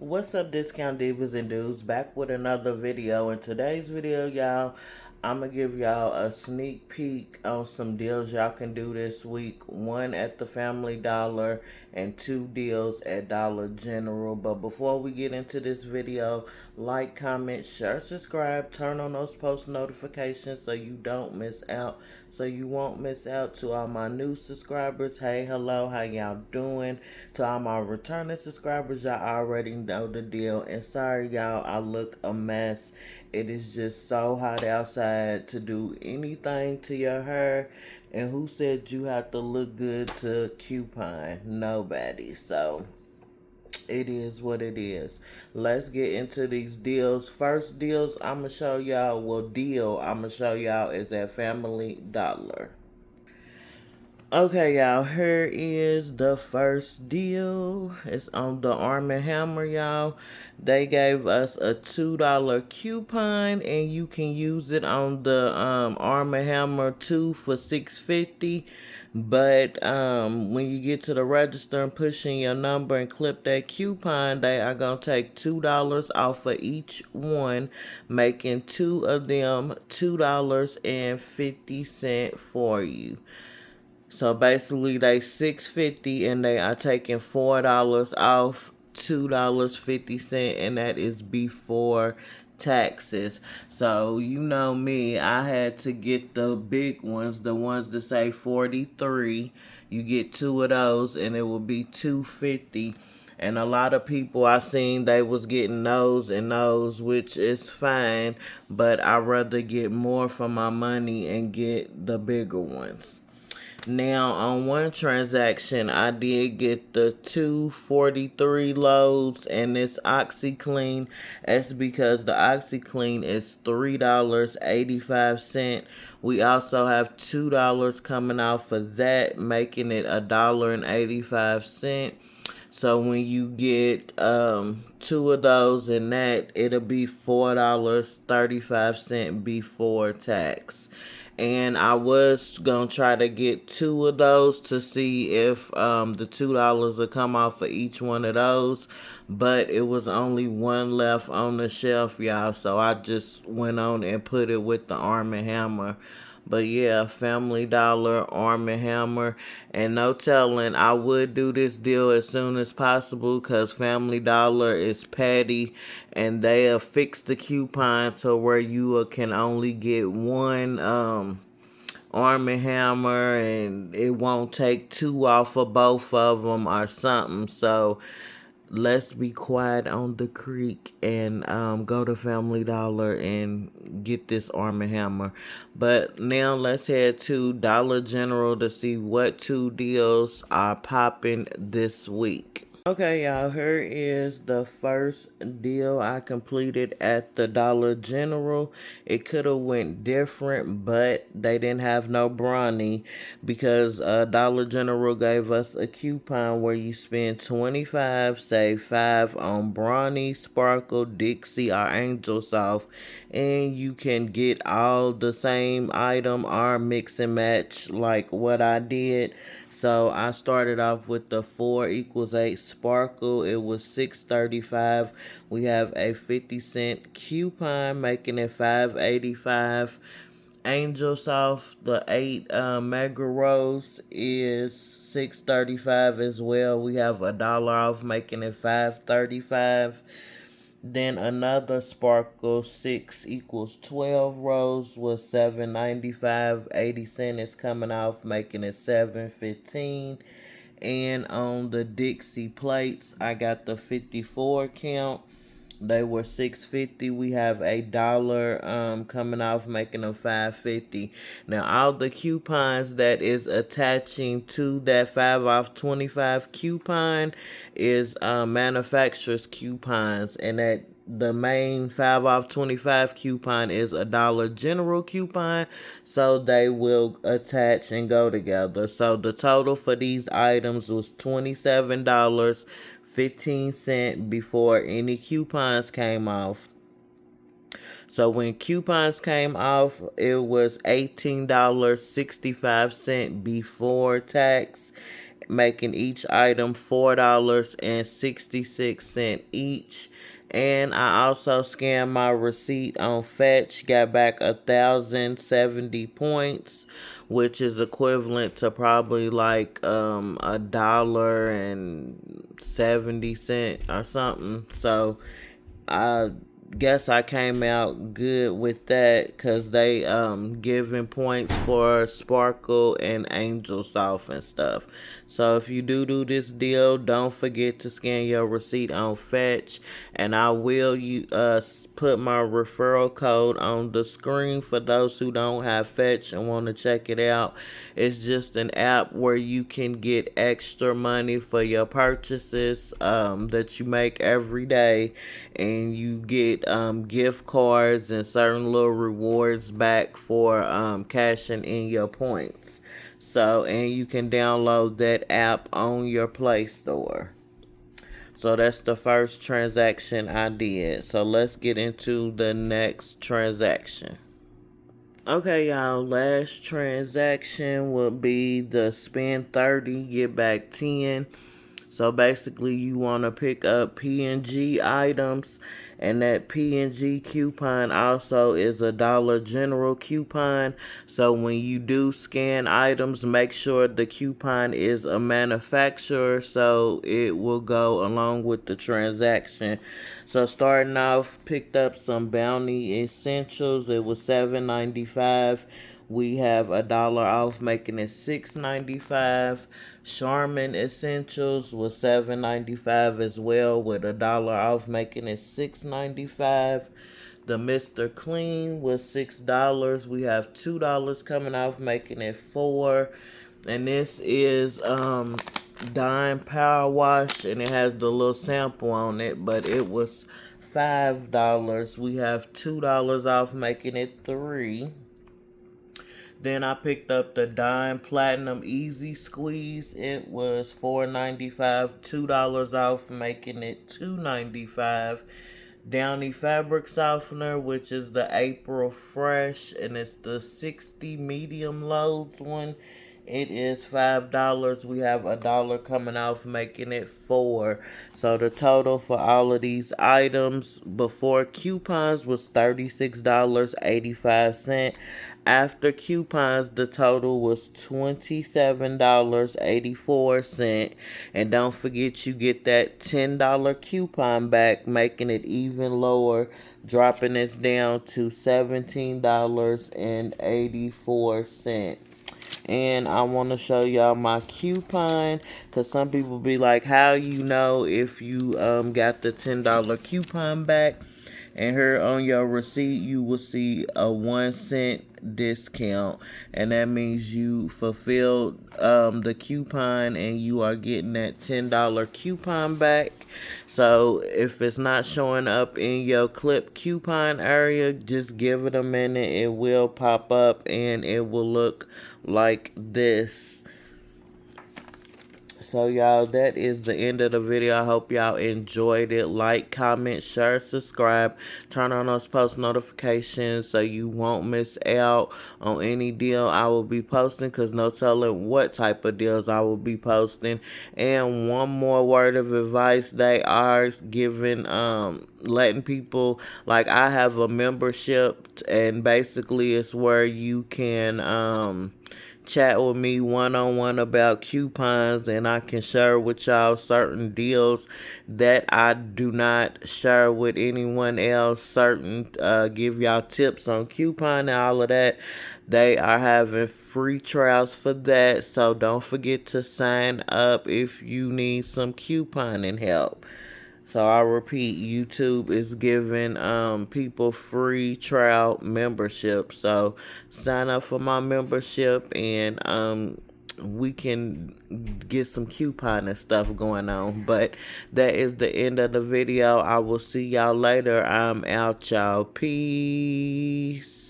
What's up, discount divas and dudes? Back with another video. In today's video, y'all, I'm gonna give y'all a sneak peek on some deals y'all can do this week. One at the Family Dollar and two deals at Dollar General. But before we get into this video, like, comment, share, subscribe, turn on those post notifications so you don't miss out. So you won't miss out. To all my new subscribers, hey, hello, how y'all doing? To all my returning subscribers, y'all already know the deal. And sorry, y'all, I look a mess. It is just so hot outside to do anything to your hair. And who said you have to look good to coupon? Nobody. So it is what it is. Let's get into these deals. First deals I'm going to show y'all, deal I'm going to show y'all is at Family Dollar. Okay, y'all, here is the first deal. It's on the Arm& Hammer, y'all. They gave us a $2 coupon, and you can use it on the Arm& Hammer 2 for $6.50. But when you get to the register and push in your number and clip that coupon, they are going to take $2 off of each one, making two of them $2.50 for you. So basically they $6.50 and they are taking $4 off $2.50, and that is before taxes. So you know me, I had to get the big ones, the ones that say 43. You get two of those and it will be $2.50. And a lot of people I seen they was getting those and those, which is fine, but I'd rather get more for my money and get the bigger ones. Now, on one transaction, I did get the 243 loads, and it's OxyClean. That's because the OxyClean is $3.85. We also have $2 coming out for that, making it $1.85. So when you get two of those and that, it'll be $4.35 before tax. And I was gonna try to get two of those to see if the $2 will come off for each one of those, but it was only one left on the shelf, y'all. So I just went on and put it with the Arm& Hammer. But yeah, Family Dollar, Arm& Hammer, and no telling, I would do this deal as soon as possible because Family Dollar is petty, and they have fixed the coupon to where you can only get one Arm& Hammer, and it won't take two off of both of them or something. So let's be quiet on the creek and go to Family Dollar and get this Arm& Hammer. But now let's head to Dollar General to see what two deals are popping this week. Okay, y'all, here is the first deal I completed at the Dollar General. It could have went different, but they didn't have no brownie because Dollar General gave us a coupon where you spend 25, save 5 on brownie, sparkle, Dixie, or Angel Soft, and you can get all the same item or mix and match like what I did. So I started off with the 4 equals 8 sparkle. It was $6.35. We have a 50-cent coupon making it $5.85. Angel Soft, the 8 Mega Rose is $6.35 as well. We have $1 off making it $5.35. Then another sparkle 6 equals 12 rose was $7.95. 80 cents is coming off, making it $7.15. And on the Dixie plates, I got the 54 count. They were $6.50. We have $1 coming off, making them $5.50. Now all the coupons that is attaching to that 5 off 25 coupon is manufacturer's coupons, and that the main 5 off 25 coupon is a Dollar General coupon, so they will attach and go together. So the total for these items was $27.15 before any coupons came off. So when coupons came off, it was $18.65 before tax, making each item $4.66 each. And I also scanned my receipt on Fetch, got back 1,070 points, which is equivalent to probably like $1.70 or something. So I guess I came out good with that because they giving points for Sparkle and Angel Soft and stuff. So if you do this deal, don't forget to scan your receipt on Fetch, and I will put my referral code on the screen for those who don't have Fetch and want to check it out. It's just an app where you can get extra money for your purchases that you make every day, and you get gift cards and certain little rewards back for cashing in your points. So, and you can download that app on your Play Store. So that's the first transaction I did. So let's get into the next transaction. Okay, y'all, last transaction will be the spend 30, get back 10. So basically, you want to pick up P&G items, and that P&G coupon also is a Dollar General coupon. So when you do scan items, make sure the coupon is a manufacturer, so it will go along with the transaction. So starting off, picked up some Bounty Essentials. It was $7.95. We have $1 off, making it $6.95. Charmin Essentials was $7.95 as well, with $1 off, making it $6.95. The Mr. Clean was $6. We have $2 coming off, making it $4. And this is Dime Power Wash, and it has the little sample on it, but it was $5. We have $2 off, making it $3. Then I picked up the Dime Platinum Easy Squeeze. It was $4.95, $2 off, making it $2.95. Downy Fabric Softener, which is the April Fresh, and it's the 60 medium loads one. It is $5. We have $1 coming off, making it $4. So the total for all of these items before coupons was $36.85. After coupons, the total was $27.84. And don't forget, you get that $10 coupon back, making it even lower, dropping this down to $17.84. And I want to show y'all my coupon, because some people be like, how you know if you got the $10 coupon back? And here on your receipt, you will see a 1 cent discount, and that means you fulfilled the coupon and you are getting that $10 coupon back. So if it's not showing up in your clip coupon area, just give it a minute. It will pop up and it will look like this. So y'all, that is the end of the video. I hope y'all enjoyed it. Like, comment, share, subscribe, turn on those post notifications so you won't miss out on any deal I will be posting, because no telling what type of deals I will be posting. And one more word of advice, they are giving letting people, like, I have a membership, and basically it's where you can chat with me one-on-one about coupons, and I can share with y'all certain deals that I do not share with anyone else. Give y'all tips on coupon and all of that. They are having free trials for that, so don't forget to sign up if you need some couponing help. So I repeat, YouTube is giving people free trial membership. So sign up for my membership, and we can get some coupon and stuff going on. But that is the end of the video. I will see y'all later. I'm out, y'all. Peace.